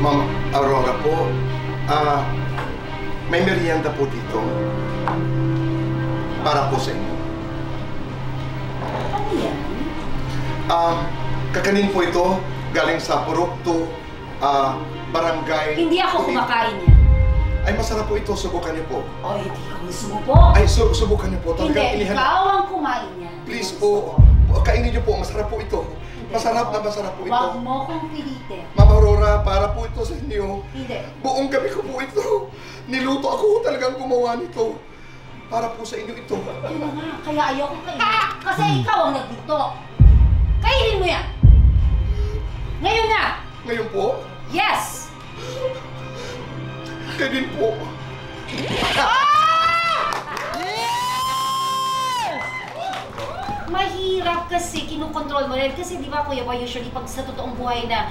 Ma'am Aurora po, may merienda po dito. Para po sa inyo. Ano yan? Kakanin po ito, galing sa Purokto, barangay... Hindi ako kumakain yan. Ay, masarap po ito. Subukan niyo po. O, hindi ko sumubok. Ay, subukan niyo po. Hindi, ikaw ang kumain yan. Please po, kainin niyo po. Masarap po ito. Masarap po ito. Huwag mo kong pilitin. Ma'am Aurora, para po ito sa inyo. Hindi. Buong gabi ko po ito. Niluto ako talagang gumawa nito. Para po sa inyo ito. Yun na nga, kaya ayoko kainin. Kasi ikaw ang nagluto. Kainin mo yan! Ngayon na! Ngayon po? Yes! Kayo din po. Mahirap kasi kinukontrol mo rin. Kasi di ba, Kuya Boy, usually pag sa totoong buhay na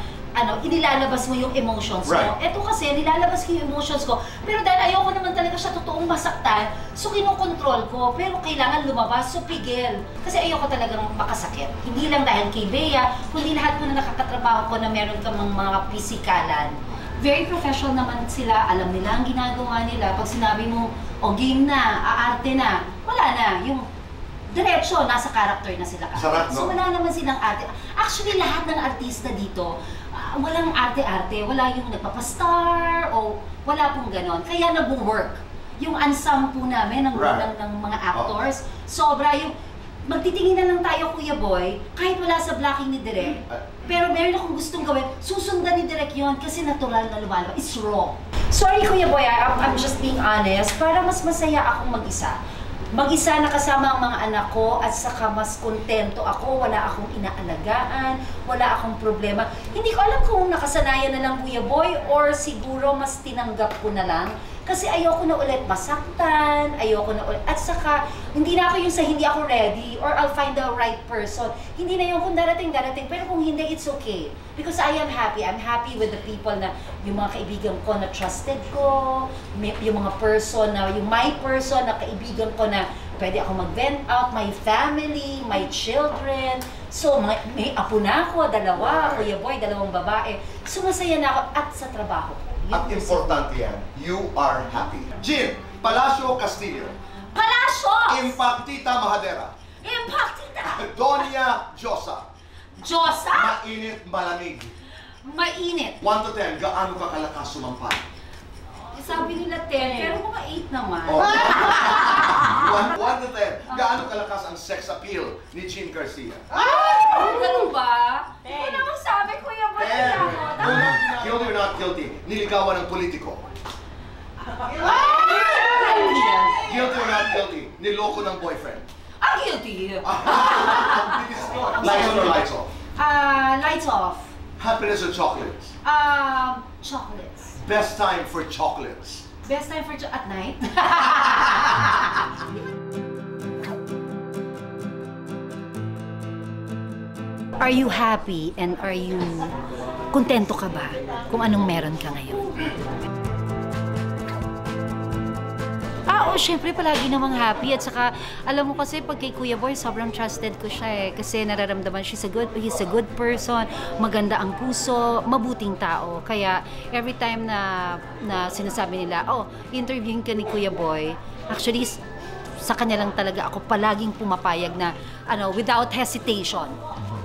inilalabas mo yung emotions mo. Right. Eto kasi, nilalabas ko yung emotions ko. Pero dahil ayoko naman talaga siya totoong masaktan, so kinukontrol ko. Pero kailangan lumabas, so pigil. Kasi ayoko talagang makasakit. Hindi lang dahil kay Bea, kundi lahat ko na nakakatrabaho ko na meron ka mga pisikalan. Very professional naman sila, alam nila ang ginagawa nila. Pag sinabi mo, o game na, aarte na, wala na. Yung diretso, nasa character na sila. Sarap, no? So wala naman silang arte. Actually, lahat ng artista dito, walang arte-arte. Wala yung nagpapastar o wala pong ganon. Kaya nag-work. Yung ensemble namin ng mga actors, sobra yung magtitingin na lang tayo, Kuya Boy, kahit wala sa blocking ni Direk. Pero meron akong gustong gawin, susundan ni Direk yun kasi natural na lumalabas. It's raw. Sorry, Kuya Boy, I'm just being honest. Para mas masaya akong mag-isa. Mag-isa na kasama ang mga anak ko at saka mas kontento ako, wala akong inaalagaan, wala akong problema. Hindi ko alam kung nakasanayan na lang, Kuya Boy, or siguro mas tinanggap ko na lang. Kasi ayoko na ulit masaktan, ayoko na ulit. At saka, hindi na ako yung sa hindi ako ready or I'll find the right person. Hindi na yung kung darating, pero kung hindi, it's okay. Because I am happy. I'm happy with the people na, yung mga kaibigan ko na trusted ko, yung mga person na, yung my person na kaibigan ko na pwede ako mag-vent out, my family, my children. So, may apo na ako, dalawa, Kuya Boy, dalawang babae. So, masaya na ako at sa trabaho ko. At importante yan, you are happy. Jean Palacio Castillo. Palacios! Impactita Mahadera. Impactita! Donia Josa. Josa? Mainit, malamig. Mainit. 1 to 10, gaano ka kalakas sumampa? Sabi nila 10, pero mga 8 naman. Oh. 1 to 10, gaano kalakas ang sex appeal ni Jean Garcia? Ganun ba? Hindi naman sabi, Kuya Boy, ako. Guilty or not guilty? Niligawan ng politiko. Guilty or not guilty? Niloko ng boyfriend. Guilty. Lights on or lights off? Lights off. Happiness or chocolates? Chocolates. Best time for chocolates? Best time for at night? Are you happy and are you kontento ka ba kung anong meron ka ngayon? Syempre palagi namang happy at saka alam mo kasi pag kay Kuya Boy sobrang trusted ko siya kasi nararamdaman he's a good person, maganda ang puso, mabuting tao. Kaya every time na sinasabi nila, interviewin ka ni Kuya Boy, actually sa kanya lang talaga ako palaging pumapayag na without hesitation.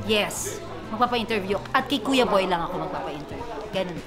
Yes, magpapa-interview. At kay Kuya Boy lang ako magpapa-interview. Ganun.